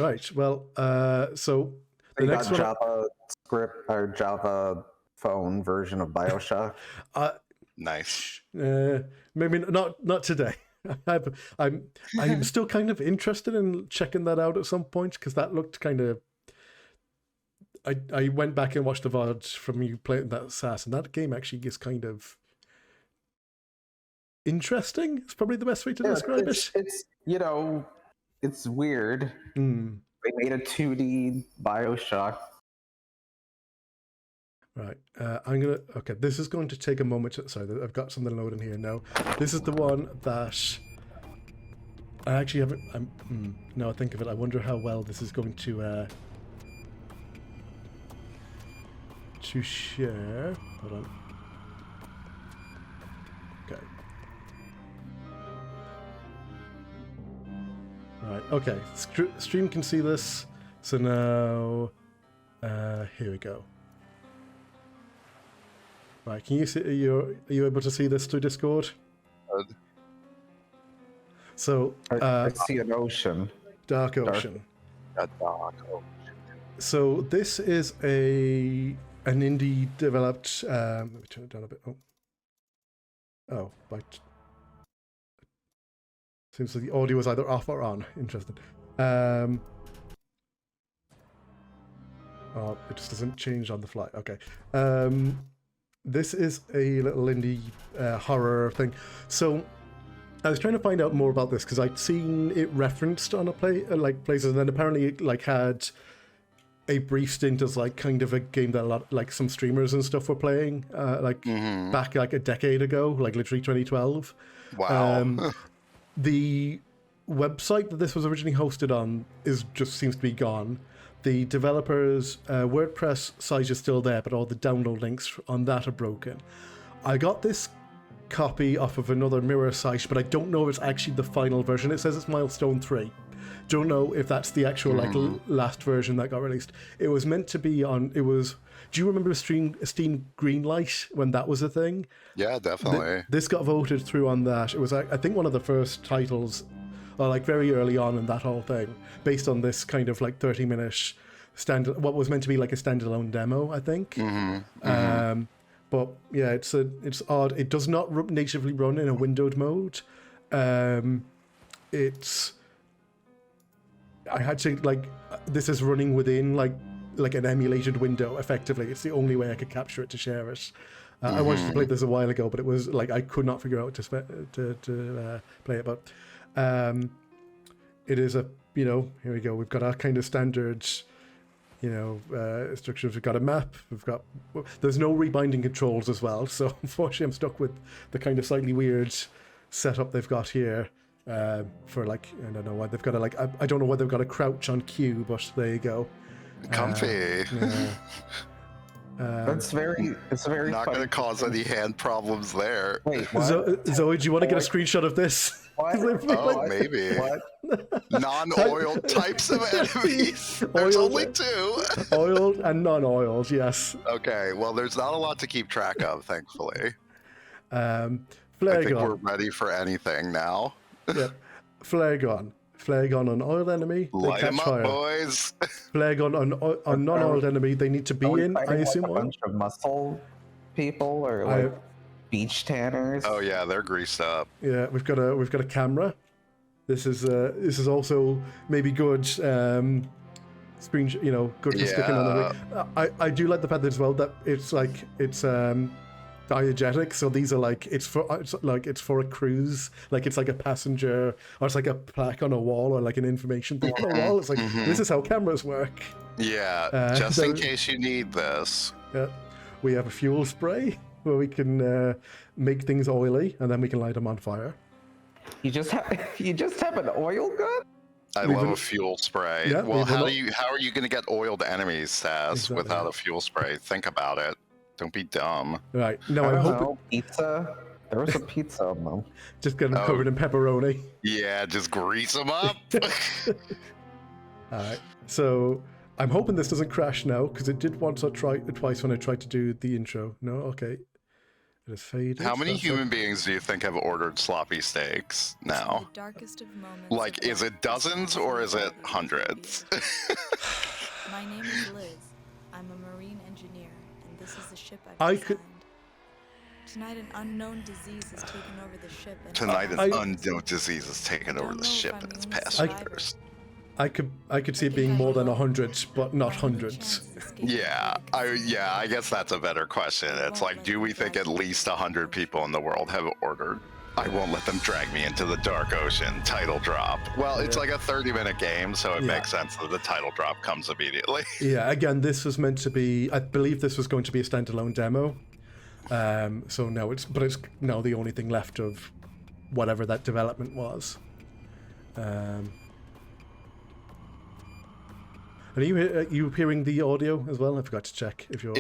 Right. Well, so the They next got one. Java script or Java phone version of Bioshock. Nice. Maybe not today. I'm still kind of interested in checking that out at some point because that looked kind of. I went back and watched the VOD from you playing that SAS, and that game actually is kind of interesting. It's probably the best way to describe it. It's it's weird. Mm. They made a 2D Bioshock. Right. Okay, this is going to take a moment. Sorry, I've got something loading here now. This is the one that I actually haven't. Now I think of it, I wonder how well this is going to share. Hold on. Okay. Right. Okay. Stream can see this. So now, here we go. Right. Can you see? Are you able to see this through Discord? So I see an ocean. Dark Ocean. A dark ocean. So this is an indie developed. Let me turn it down a bit. Oh, right. Seems like the audio is either off or on. Interesting. Oh, it just doesn't change on the fly. Okay. This is a little indie horror thing. So I was trying to find out more about this because I'd seen it referenced on places, and then apparently it had a brief stint as kind of a game that some streamers and stuff were playing back a decade ago, literally 2012. Wow. The website that this was originally hosted on just seems to be gone. The developer's WordPress site is still there, but all the download links on that are broken. I got this copy off of another mirror site, but I don't know if it's actually the final version. It says it's Milestone 3. Don't know if that's the actual last version that got released. It was meant to be on. It was. Do you remember Steam Greenlight when that was a thing? Yeah, definitely. This got voted through on that. It was, I think, one of the first titles, or very early on in that whole thing, based on this kind of 30-minute what was meant to be a standalone demo, I think. But yeah, it's odd. It does not natively run in a windowed mode. I had to this is running within an emulated window. Effectively, it's the only way I could capture it to share it. I wanted to play this a while ago, but it was I could not figure out to play it. But it is a here we go. We've got our kind of standard structures. We've got a map. There's no rebinding controls as well. So unfortunately, I'm stuck with the kind of slightly weird setup they've got here. For I don't know why they've got I don't know why they've got a crouch on Q, but there you go. Comfy. It's very not going to cause any hand problems there. Wait, what? Zoe, do you want to get a screenshot of this? What? Oh, maybe. What? Non-oiled types of enemies. There's only two. Oiled and non-oiled, yes. Okay, well, there's not a lot to keep track of, thankfully. Flare I think gun. we're ready for anything now. Yeah. Flare gun. Flare gun on oiled enemy. Light them up, fire. boys. Flare gun on non-oiled enemy. They need to be in. I assume a bunch of muscle people or beach tanners. Oh yeah, they're greased up. Yeah, we've got a camera. This is also maybe good. Screen, good for sticking on the rig. I do like the fact as well that it's diegetic, so these are it's for a cruise, it's a passenger, or it's a plaque on a wall, or an information thing on a wall. It's this is how cameras work. Yeah, just in case you need this. Yeah, we have a fuel spray where we can make things oily, and then we can light them on fire. You just have an oil gun? I love a fuel spray. Yeah, well, how are you going to get oiled enemies, Saz, without a fuel spray? Think about it. Don't be dumb. Right. No, I hope pizza. There was a pizza on them. Just get them covered in pepperoni. Yeah, just grease them up. All right. So I'm hoping this doesn't crash now, because it did once or twice when I tried to do the intro. No, okay. It is faded. How many That's human beings do you think have ordered sloppy steaks now? The darkest of moments Like, of is it life dozens or is it is hundreds? My name is Liz. I'm a marine engineer, and this is the ship I've I designed. could- Tonight, an unknown disease has taken over the ship. And Tonight, an I- unknown disease has taken over the ship and its passengers. I could see it being more than 100, but not hundreds. Yeah, I guess that's a better question. It's like, do we think at least 100 people in the world have ordered I won't let them drag me into the dark ocean title drop? Well, it's like a 30-minute game, so it makes sense that the title drop comes immediately. Yeah, again, this was meant to be, I believe this was going to be a standalone demo. So now it's now the only thing left of whatever that development was. Are you hearing the audio as well? I forgot to check if you're...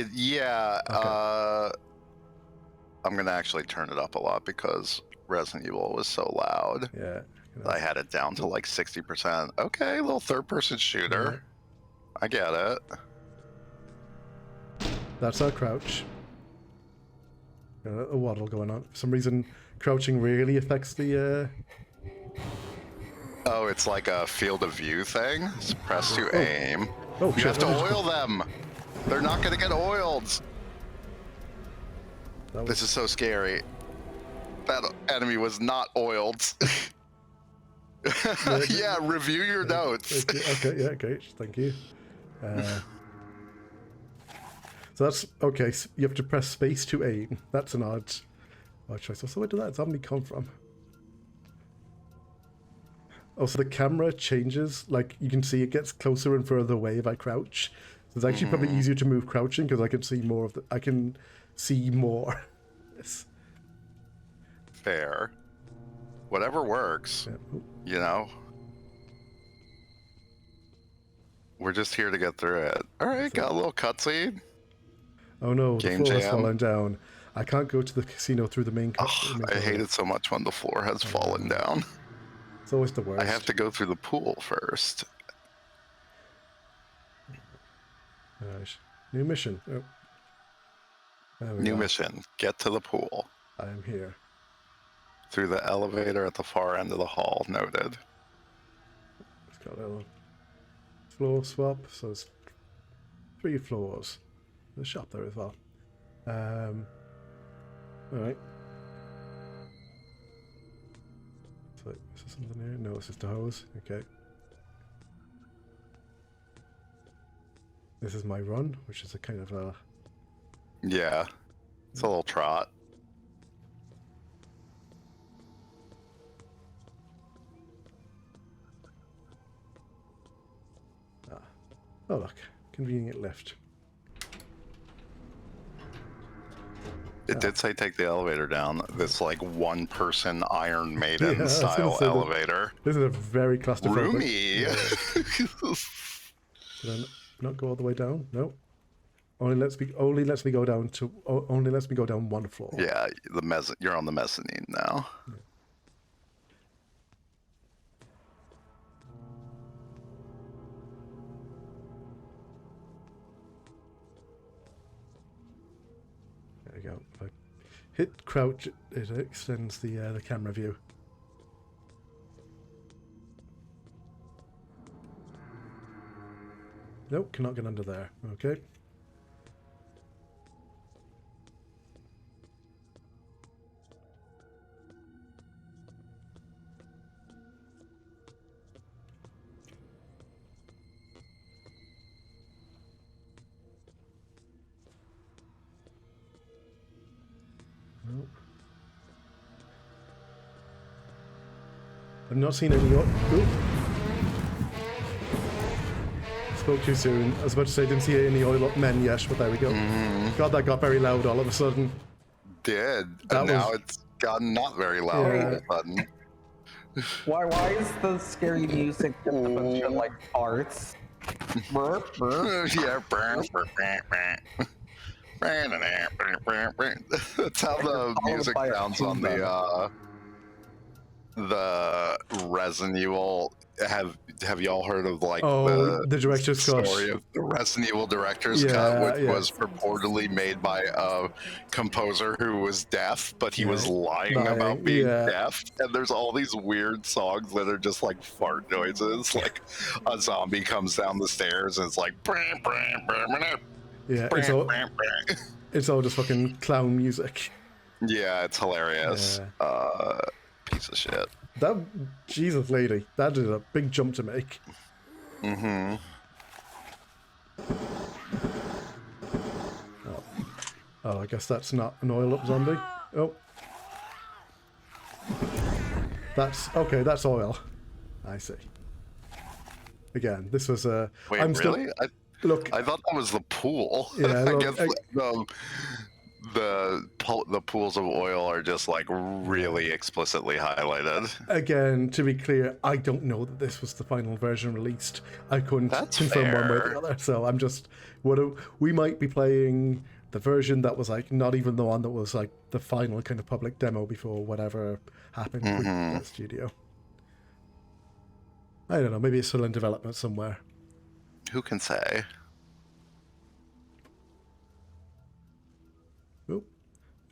I'm going to actually turn it up a lot because Resident Evil was so loud. Yeah. I had it down to like 60%. Okay, little third-person shooter. I get it. That's our crouch. A waddle going on. For some reason, crouching really affects the... Oh, it's like a field of view thing? Press to aim. Oh, You shit. have to oil them. They're not going to get oiled. This is so scary. That enemy was not oiled. Yeah, review your notes. Okay, yeah, okay, thank you. So that's okay. So you have to press space to aim. That's an odd choice. So where did that zombie come from? Oh, so the camera changes. Like you can see, it gets closer and further away if I crouch. So it's actually probably easier to move crouching because I can see more of the. I can see more. Yes. Fair. Whatever works. Yeah. You know. We're just here to get through it. All right, got a little cutscene. Oh no, the Game floor has jam. fallen down. I can't go to the casino through the main. I hate it so much when the floor has fallen down. It's always the worst. I have to go through the pool first. Right. New mission. Oh. There we New go. mission. Get to the pool. I am here. Through the elevator at the far end of the hall. Noted. It's got a little floor swap, so it's 3 floors. There's a shop there as well. Alright. So, is there something here? No, it's just a hose. Okay. This is my run, which is a kind of a... Yeah. It's a little trot. Oh look, convenient lift. It did say take the elevator down. This like one-person Iron Maiden Yeah, I was gonna style say that- elevator. This is a very claustrophobic. Roomy. Yeah. Did I not go all the way down? No. Only lets me go down to only lets me go down 1 floor. Yeah, you're on the mezzanine now. There we go. If I hit crouch, it extends the camera view. Nope, cannot get under there. Okay. Nope. I've not seen any. Oop. Spoke too soon. I was about to say I didn't see any oil up men yet, but there we go. God, that got very loud all of a sudden. Did. That And now was- it's gotten not very loud all of a sudden. Why is the scary music just a bunch of like arts? Burp, burp. Yeah. That's how the music sounds on the Resident Evil have y'all heard of like Oh, the director's cut. story of the Resident Evil director's Yeah, cut, which yeah. was purportedly made by a composer who was deaf, but he was lying about being yeah. deaf. And there's all these weird songs that are just like fart noises. Like a zombie comes down the stairs and it's like, Yeah, it's all just fucking clown music. yeah, it's hilarious. Piece of shit. That Jesus lady, that is a big jump to make. Mm-hmm. Oh, I guess that's not an oil up zombie. Oh. That's okay, that's oil. I see. Again, this was a Wait, I'm really? Still, look, I thought that was the pool. Yeah, I look, guess the pools of oil are just like really explicitly highlighted. again, to be clear, I don't know that this was the final version released. I couldn't That's confirm one way or fair. the other, so I'm just we might be playing the version that was like not even the one that was like the final kind of public demo before whatever happened with the studio. I don't know, maybe it's still in development somewhere. Who can say? Oh,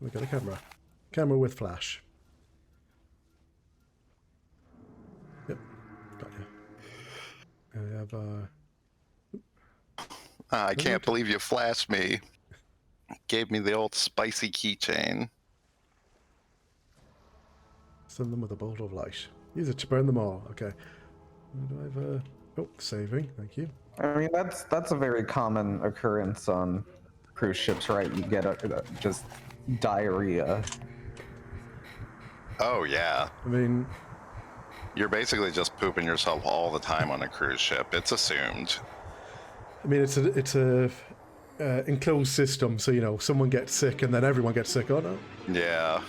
we got a camera. Camera with flash. Yep, got you. And we have I can't believe you flashed me. Gave me the old spicy keychain. send them with a bolt of light. Use it to burn them all. Okay. Do I have oh, saving. Thank you. I mean, that's a very common occurrence on cruise ships, right? You get just diarrhea. Oh yeah. I mean, You're basically just pooping yourself all the time on a cruise ship. It's assumed. it's a enclosed system, so you know someone gets sick and then everyone gets sick. Oh no. Yeah.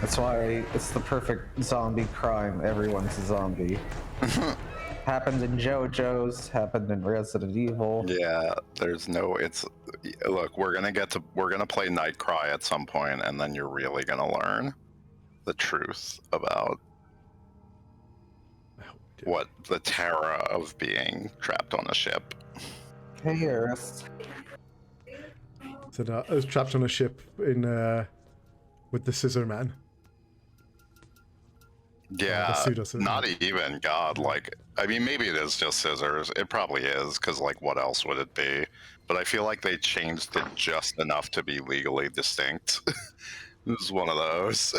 That's why it's the perfect zombie crime. Everyone's a zombie. Happened in JoJo's, happened in Resident Evil. Yeah. There's no. It's. Look, we're gonna play Night Cry at some point, and then you're really gonna learn the truth about Oh, dear. what the terror of being trapped on a ship. Hey, Eris. So I was trapped on a ship in with the Scissor Man. Yeah, pseudo-scissors. not even God. Like, I mean, maybe it is just scissors. It probably is, because like, what else would it be? But I feel like they changed it just enough to be legally distinct. This is one of those.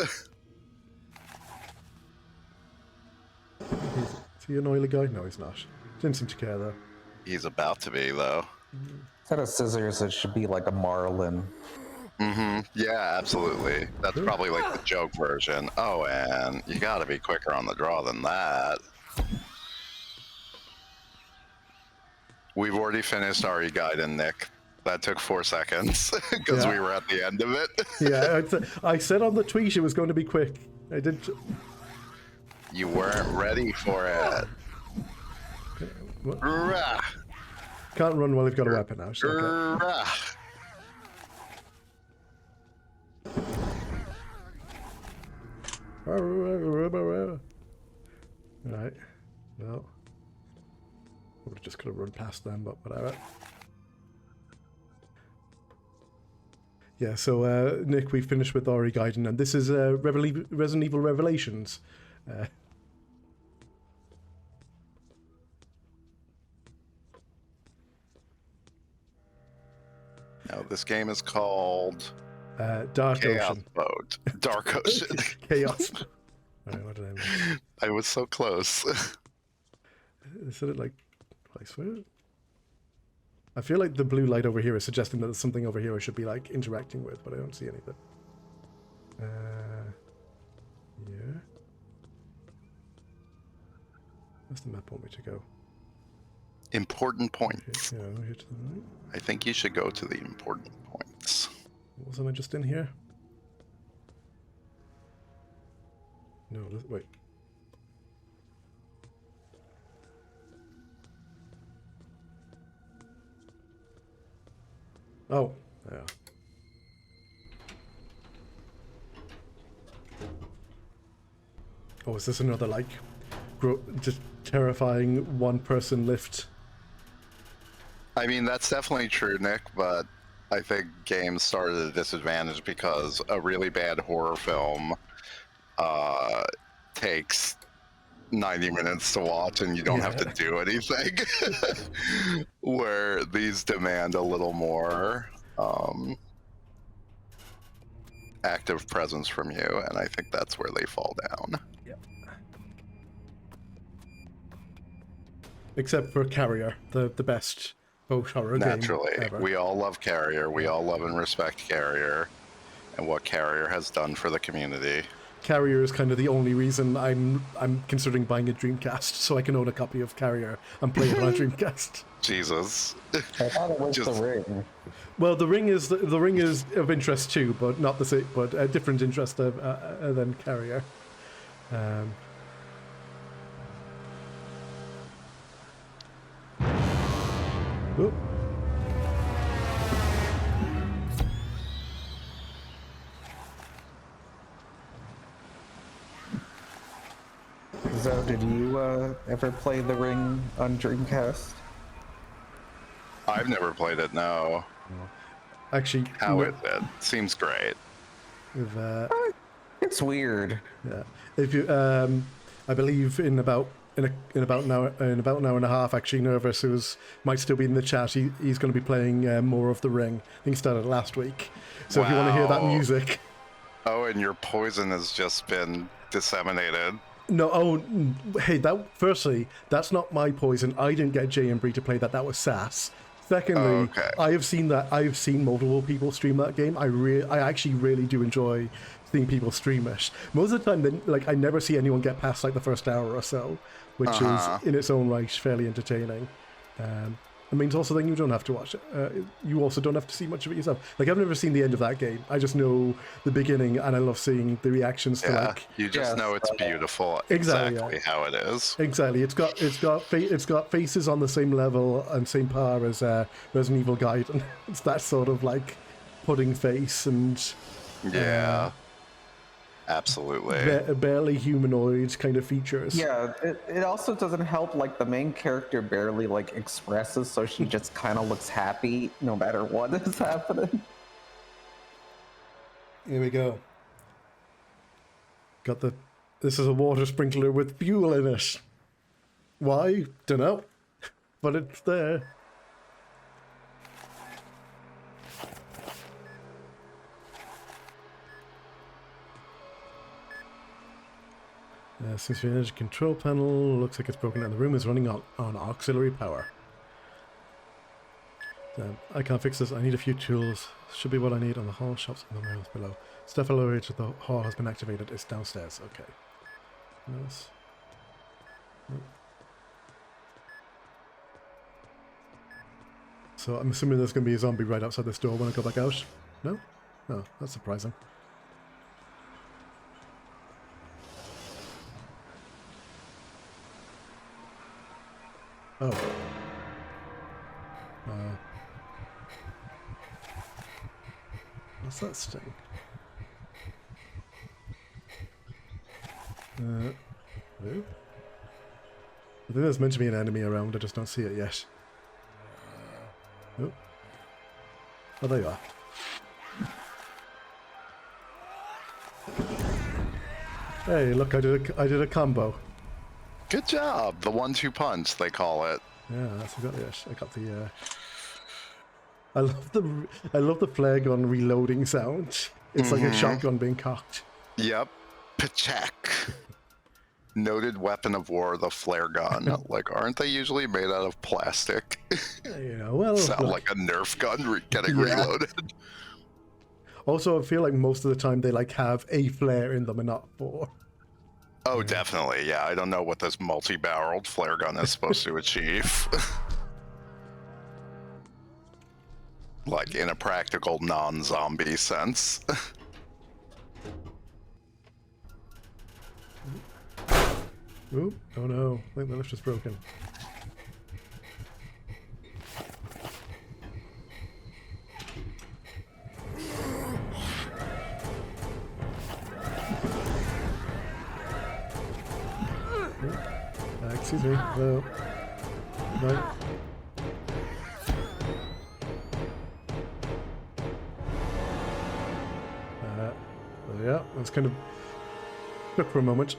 Is he an oily guy? No, he's not. Didn't seem to care though. He's about to be though. Instead of scissors, it should be like a marlin. Mm-hmm. Yeah, absolutely. That's probably like the joke version. Oh, and you got to be quicker on the draw than that. We've already finished Ari Gaiden, Nick. That took 4 seconds because Yeah. we were at the end of it. Yeah, I said on the tweet it was going to be quick. I did. You weren't ready for it. What? Rah, Can't run while they've got a weapon now. So okay. rah. Right. Well, I would have just could have run past them, but whatever. Yeah, so Nick, we finished with Ori Gaiden, and this is Resident Evil Revelations. No, this game is called Dark Chaos Ocean. Mode. Dark Ocean. Chaos. Alright, what did I mean? I was so close. I said it like twice. What? I feel like the blue light over here is suggesting that there's something over here I should be like interacting with, but I don't see anything. Yeah. Where's the map want me to go? Important points. Okay, yeah, over here to the right. I think you should go to the important points. Wasn't I just in here? No, wait. Oh, yeah. Oh, is this another like just terrifying one-person lift. I mean, that's definitely true, Nick, but I think games start at a disadvantage because a really bad horror film takes 90 minutes to watch and you don't have to do anything. Where these demand a little more active presence from you, and I think that's where they fall down. Except for Carrier, the best boat horror Naturally, game ever. we all love Carrier. We all love and respect Carrier and what Carrier has done for the community. Carrier is kind of the only reason I'm considering buying a Dreamcast, so I can own a copy of Carrier and play it on a Dreamcast. Jesus. I thought it was Just- the ring. Well, the ring is of interest too, but not the same, but a different interest than Carrier. Oop. So, did you ever play the ring on Dreamcast? I've never played it, no. Actually, How no, is it? Seems great. if, It's weird. yeah, if you, I believe in about an hour and a half. Actually, Nervous, who's might still be in the chat, he's going to be playing more of the Ring. I think he started last week. So if you want to hear that Wow. music, Oh, and your poison has just been disseminated. no, hey, firstly, that's not my poison. I didn't get Jay and Bree to play that. That was Sass. Secondly, Okay. I have seen multiple people stream that game. I actually really do enjoy seeing people stream it. Most of the time, I never see anyone get past like the first hour or so, which is in its own right fairly entertaining. I mean, it's also then you don't have to watch it. You also don't have to see much of it yourself. Like, I've never seen the end of that game. I just know the beginning, and I love seeing the reactions to Yeah, like. you just Yes, know it's beautiful. Exactly, Exactly how it is. Exactly, it's got faces on the same level and same par as Resident Evil Gaiden. It's that sort of like pudding face and Yeah. Absolutely. barely humanoid kind of features. Yeah, it also doesn't help, like, the main character barely, like, expresses, so she just kind of looks happy no matter what is happening. Here we go. This is a water sprinkler with fuel in it. Why? Dunno. But it's there. Since the energy control panel looks like it's broken and the room is running on auxiliary power. Damn, I can't fix this. I need a few tools. Should be what I need on the hall shops and the rails below. Step elevator to the hall has been activated. It's downstairs. Okay. Nice. So I'm assuming there's going to be a zombie right outside this door when I go back out. No? Oh, that's surprising. Oh. What's that sting? Hello? I think there's meant to be an enemy around, I just don't see it yet. Oh, there you are. Hey, look, I did a combo. Good job. The 1-2 punch, they call it. Yeah, that's exactly it. I got the. I love the flare gun reloading sound. It's like a shotgun being cocked. Yep. Pachak. Noted weapon of war, the flare gun. Like, aren't they usually made out of plastic? You know, well. Sound look. like a Nerf gun getting Yeah. reloaded. Also, I feel like most of the time they like have a flare in them and not four. Oh, definitely. Yeah, I don't know what this multi-barreled flare gun is supposed to achieve. Like, in a practical, non-zombie sense. Ooh, oh no, I think the lift is broken. Excuse me. Hello. Right. Yeah, that's kind of took for a moment.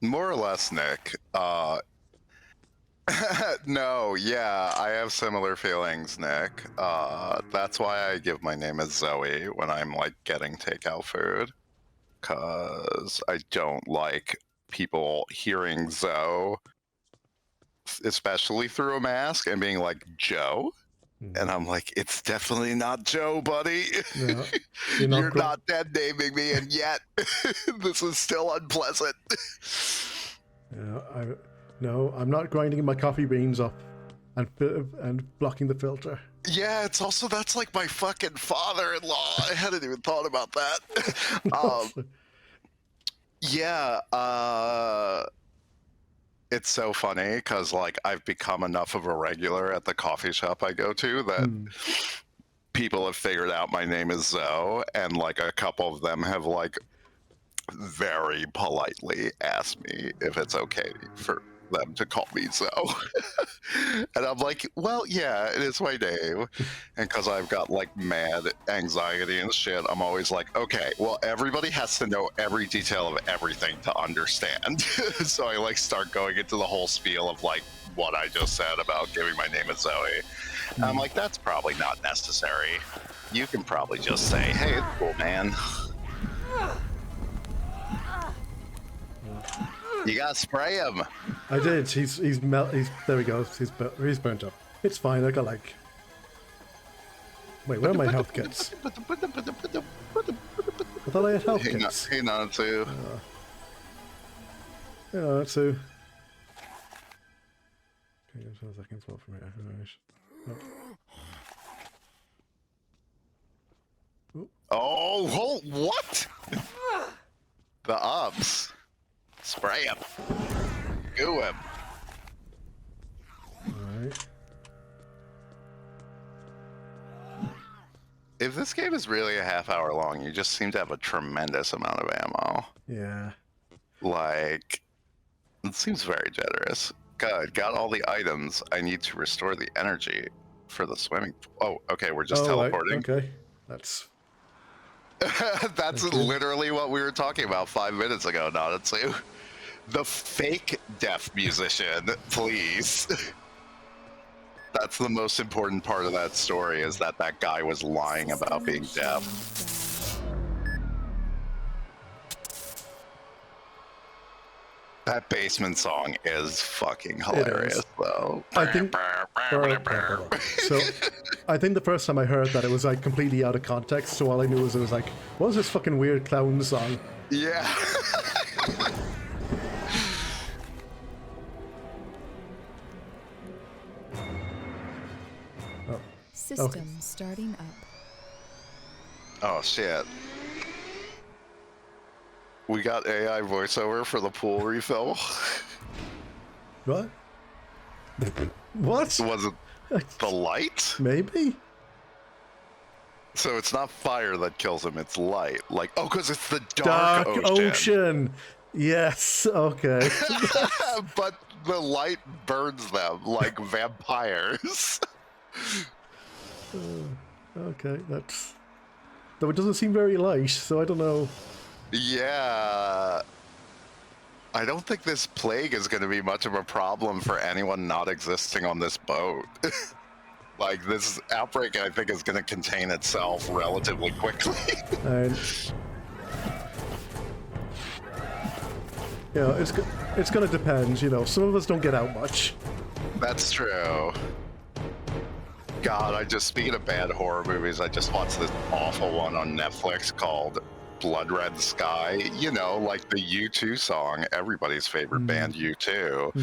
More or less, Nick. No, yeah, I have similar feelings, Nick. That's why I give my name as Zoe when I'm like getting takeout food, cause I don't like people hearing Zoe, especially through a mask, and being like Joe. And I'm like, it's definitely not Joe, buddy. Yeah, You're not dead naming me, and yet this is still unpleasant. Yeah, no, I'm not grinding my coffee beans up and blocking the filter. Yeah, it's also that's like my fucking father-in-law. I hadn't even thought about that. Yeah, it's so funny because like I've become enough of a regular at the coffee shop I go to that people have figured out my name is Zoe, and like a couple of them have like very politely asked me if it's okay for them to call me Zoe. And I'm like, well, yeah, it is my name. And because I've got like mad anxiety and shit, I'm always like, okay, well, everybody has to know every detail of everything to understand. So I like start going into the whole spiel of like what I just said about giving my name as Zoe. And I'm like, that's probably not necessary. You can probably just say, hey, it's cool, man. You gotta spray him. I did. He's there we go. He's burnt up. It's fine. I got like. Wait, where are my health kits? I thought I had health kits. Hey, Natsu. Yeah, Natsu. Okay, 12 seconds more from here. Oh, what? The ups. Spray him. Goo him. Alright. If this game is really a half hour long, you just seem to have a tremendous amount of ammo. Yeah. Like, it seems very generous. Good, got all the items I need to restore the energy for the swimming pool. Oh, okay, we're just teleporting. Right. Okay, that's... That's literally what we were talking about 5 minutes ago, Nanatsu. The fake deaf musician, please. That's the most important part of that story, is that that guy was lying about being deaf. That basement song is fucking hilarious, though. I think... So, I think the first time I heard that, it was like completely out of context, so all I knew was it was like, what was this fucking weird clown song? Yeah. System starting up. Oh, shit. We got AI voiceover for the pool refill. What? What? Was it the light? Maybe? So it's not fire that kills him, it's light. Like, oh, because it's the dark ocean. Yes, okay. But the light burns them like vampires. Okay, that's... Though it doesn't seem very light, so I don't know. Yeah. I don't think this plague is going to be much of a problem for anyone not existing on this boat. Like, this outbreak, I think, is going to contain itself relatively quickly. And... Yeah, it's going to depend, you know. Some of us don't get out much. That's true. God, speaking of bad horror movies, I just watched this awful one on Netflix called Blood Red Sky. You know, like the U2 song, everybody's favorite band, U2.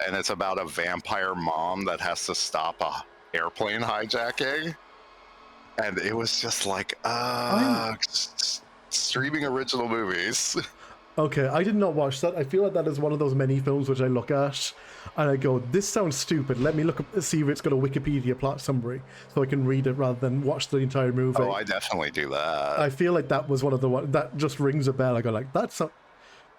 And it's about a vampire mom that has to stop a airplane hijacking. And it was just like, streaming original movies. Okay, I did not watch that. I feel like that is one of those many films which I look at and I go, this sounds stupid. Let me look up, see if it's got a Wikipedia plot summary so I can read it rather than watch the entire movie. Oh, I definitely do that. I feel like that was one of the ones that just rings a bell. I go like, that's a,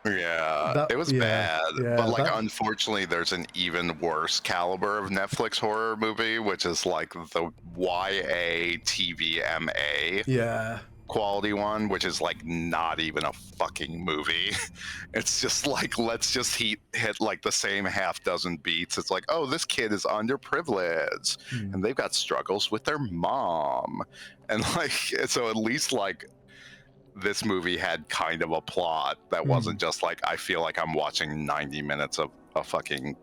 Yeah, it was bad. yeah, but like, unfortunately, there's an even worse caliber of Netflix horror movie, which is like the YA TVMA yeah. quality one, which is like not even a fucking movie. It's just like, let's just hit like the same half dozen beats. It's like, oh, this kid is underprivileged and they've got struggles with their mom. And like, so at least like this movie had kind of a plot that wasn't just like, I feel like I'm watching 90 minutes of a fucking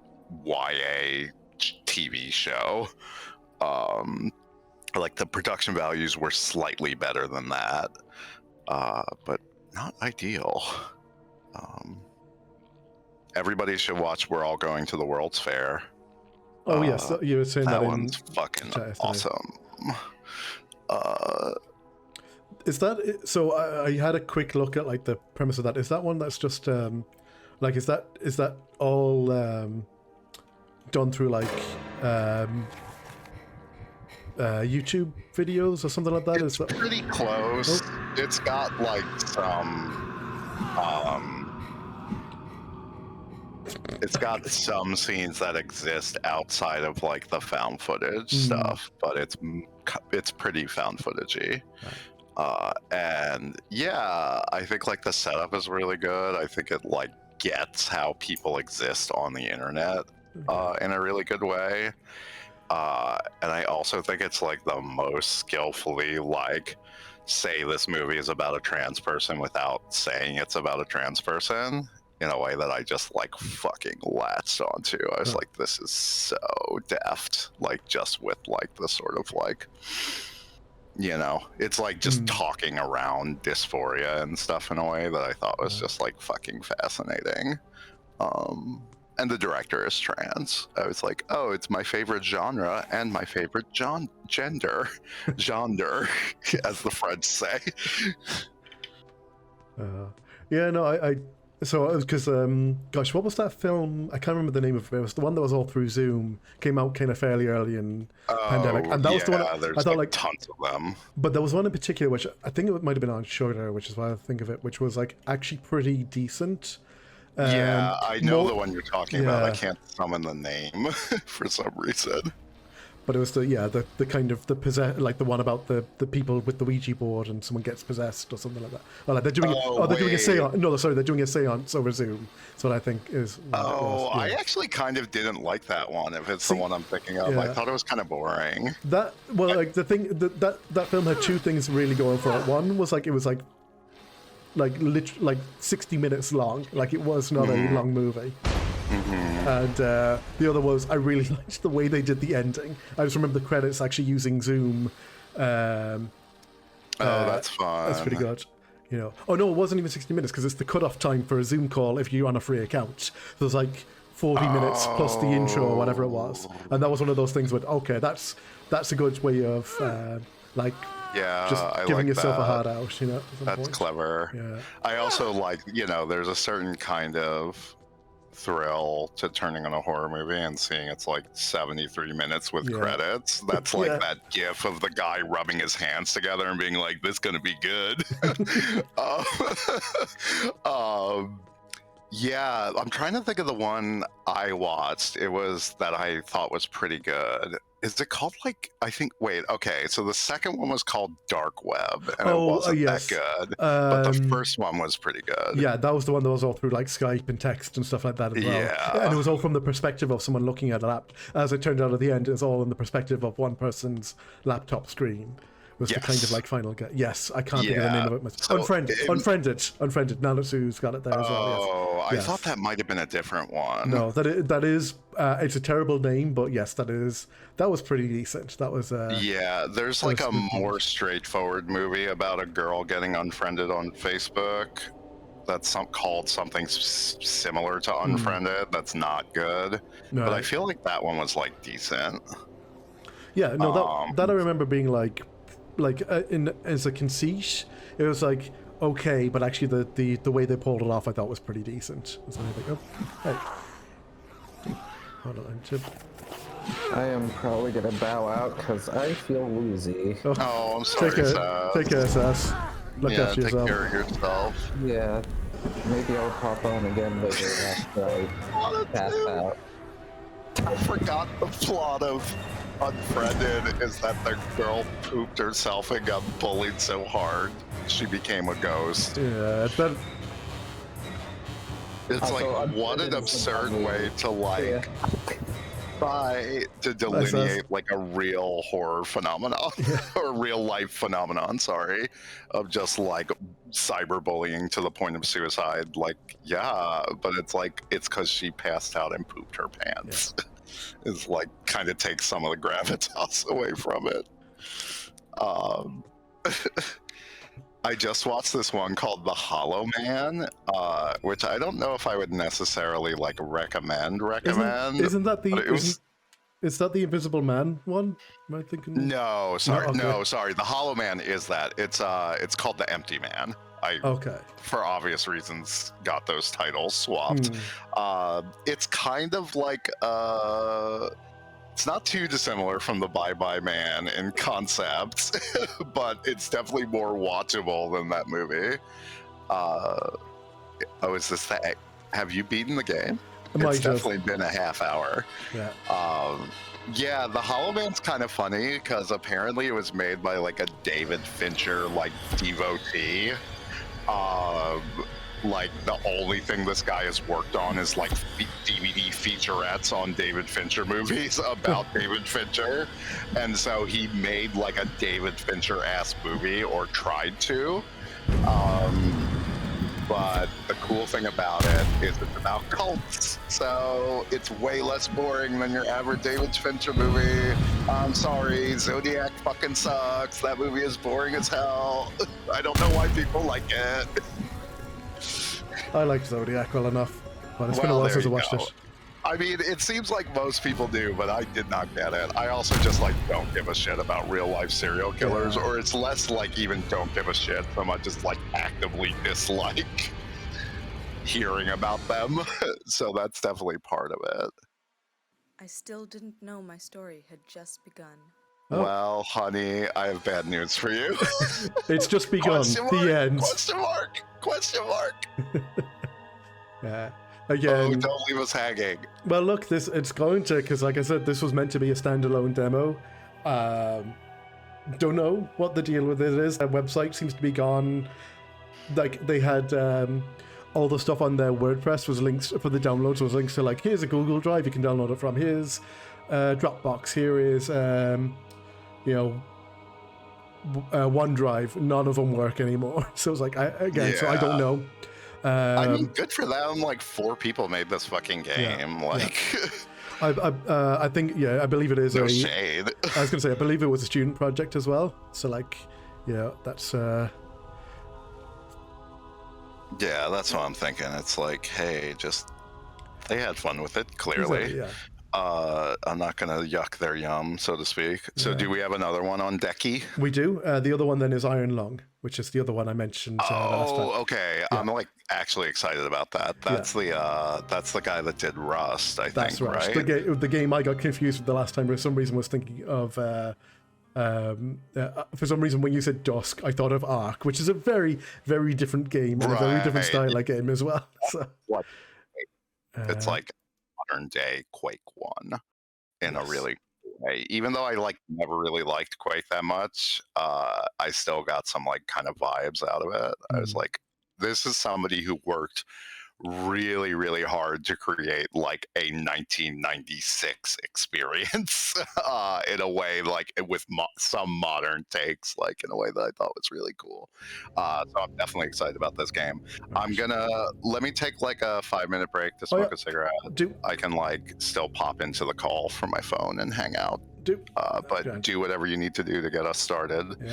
YA TV show. Like the production values were slightly better than that, but not ideal. Everybody should watch We're All Going to the World's Fair. Oh yes, you were saying that, That in one's fucking awesome. Is that so? I had a quick look at like the premise of that. Is that one that's just like is that all done through like YouTube videos or something like that? It's pretty close. It's got like some it's got some scenes that exist outside of like the found footage stuff, but it's pretty found footagey. And yeah, I think like the setup is really good. I think it like gets how people exist on the internet in a really good way. And I also think it's like the most skillfully like say this movie is about a trans person without saying it's about a trans person in a way that I just like fucking latched onto. I was like, this is so deft, like just with like the sort of like, you know, it's like just talking around dysphoria and stuff in a way that I thought was just like fucking fascinating. And the director is trans. I was like, oh, it's my favorite genre and my favorite gender, as the French say. Yeah, no, I so because gosh, what was that film? I can't remember the name of it. It was the one that was all through Zoom. Came out kind of fairly early in pandemic, and that was the one there's I thought like tons of them. But there was one in particular which I think it might have been on Shudder, which is why I think of it, which was like actually pretty decent. Yeah, I know the one you're talking about. I can't summon the name for some reason. But it was the kind of like the one about the people with the Ouija board and someone gets possessed or something like that. Or like they're doing doing a seance. No, sorry, they're doing a seance over Zoom. That's what I think is. I actually kind of didn't like that one. If it's the one I'm thinking of, I thought it was kind of boring. Like the thing that film had two things really going for it. One was like it was like literally like 60 minutes long. Like it was not a long movie. And the other was I really liked the way they did the ending. I just remember the credits actually using Zoom. That's fun. That's pretty good. You know. Oh no, it wasn't even 60 minutes because it's the cutoff time for a Zoom call if you're on a free account. So it was like 40 minutes plus the intro or whatever it was. And that was one of those things with okay, that's a good way of like. Yeah, just giving like yourself that. a hard out, you know. That's clever. Yeah. I also like, you know, there's a certain kind of thrill to turning on a horror movie and seeing it's like 73 minutes with credits. That's like that gif of the guy rubbing his hands together and being like, this is gonna be good. Yeah, I'm trying to think of the one I watched. It was that I thought was pretty good. Is it called like, I think, wait, okay, so the second one was called Dark Web, and it wasn't that good, but the first one was pretty good. Yeah, that was the one that was all through like Skype and text and stuff like that as well. Yeah. And it was all from the perspective of someone looking at a laptop. As it turned out at the end, it's all in the perspective of one person's laptop screen. Was the kind of like final get. Yes, I can't think of the name of it myself. So Unfriended. Now that Sue's got it there as well. Yes. I thought that might have been a different one. No, that is it's a terrible name, but yes, that was pretty decent. That was yeah. There's like a more straightforward movie about a girl getting unfriended on Facebook. That's called something similar to Unfriended. That's not good, but I feel like that one was like decent. Yeah, no, that I remember being like as a conceit, it was like, okay, but actually the way they pulled it off I thought was pretty decent. So I think, oh, hey. Hold on, Chip. I am probably gonna bow out because I feel woozy. Oh, I'm sorry, Saz. Take care, Sass. Look Yeah, after take yourself. care of yourself. Yeah, maybe I'll pop on again later after I pass out. I forgot the plot of Unfriended is that the girl pooped herself and got bullied so hard she became a ghost. Yeah, it's better. It's Also, like, what an Unfriended is a absurd movie. way to like Yeah. try to delineate like a real horror phenomenon or real life phenomenon, sorry, of just like cyberbullying to the point of suicide. Like, yeah, but it's like it's because she passed out and pooped her pants. Is like kind of takes some of the gravitas away from it. I just watched this one called The Hollow Man, which I don't know if I would necessarily like recommend. Isn't that the but it was- is that the Invisible Man one? Am I thinking? No, sorry, okay. no, sorry. The Hollow Man is that. It's called The Empty Man. I, Okay. for obvious reasons, got those titles swapped. It's kind of like it's not too dissimilar from the Bye Bye Man in concept, but it's definitely more watchable than that movie. Oh, is this that? Have you beaten the game? Might It's have. definitely been a half hour. Yeah. Yeah, the Hollow Man's kind of funny because apparently it was made by like a David Fincher like devotee. Like the only thing this guy has worked on is like DVD featurettes on David Fincher movies about David Fincher, and so he made like a David Fincher-ass movie, or tried to. But the cool thing about it is it's about cults, so it's way less boring than your average David Fincher movie. I'm sorry, Zodiac fucking sucks. That movie is boring as hell. I don't know why people like it. I like Zodiac well enough, but it's been a Well, while there since I you watched go. it. I mean, it seems like most people do, but I did not get it. I also just like don't give a shit about real life serial killers, Yeah. or it's less like even don't give a shit so much as like actively dislike hearing about them. So that's definitely part of it. I still didn't know my story had just begun. Oh. Well, honey, I have bad news for you. It's just begun. Question mark, The end. Question mark. Question mark. Yeah. Oh, Again. don't leave us hanging. Well, look, it's going to, because like I said, this was meant to be a standalone demo. Don't know what the deal with it is. Their website seems to be gone. Like, they had all the stuff on their WordPress was links for the downloads, was links to like, here's a Google Drive, you can download it from. Here's Dropbox. Here is, OneDrive. None of them work anymore. So it's like, so I don't know. I mean, good for them. Like 4 people made this fucking game. Like, I think, yeah, I believe it is no shade. I was gonna say, I believe it was a student project as well. So like, yeah, that's Yeah, that's what I'm thinking. It's like, hey, just they had fun with it. Clearly, exactly, yeah. I'm not gonna yuck their yum, so to speak. So, do we have another one on Decky? We do. The other one then is Iron Lung, which is the other one I mentioned last time. Oh, okay. I'm like actually excited about that. That's the guy that did Rust, I That's think, right. right? The game I got confused with the last time for some reason was thinking of. For some reason, when you said Dusk, I thought of Ark, which is a very, very different game and a very different Right. style of game as well. So, What? It's like modern day Quake 1 in a Yes. really cool way. Even though I like never really liked Quake that much, I still got some like kind of vibes out of it. I was like, this is somebody who worked really, really hard to create like a 1996 experience in a way like with some modern takes, like in a way that I thought was really cool. So I'm definitely excited about this game. I'm gonna let me take like a 5-minute break to smoke a cigarette. do I can like still pop into the call from my phone and hang out. do But Okay. do whatever you need to do to get us started. Yeah.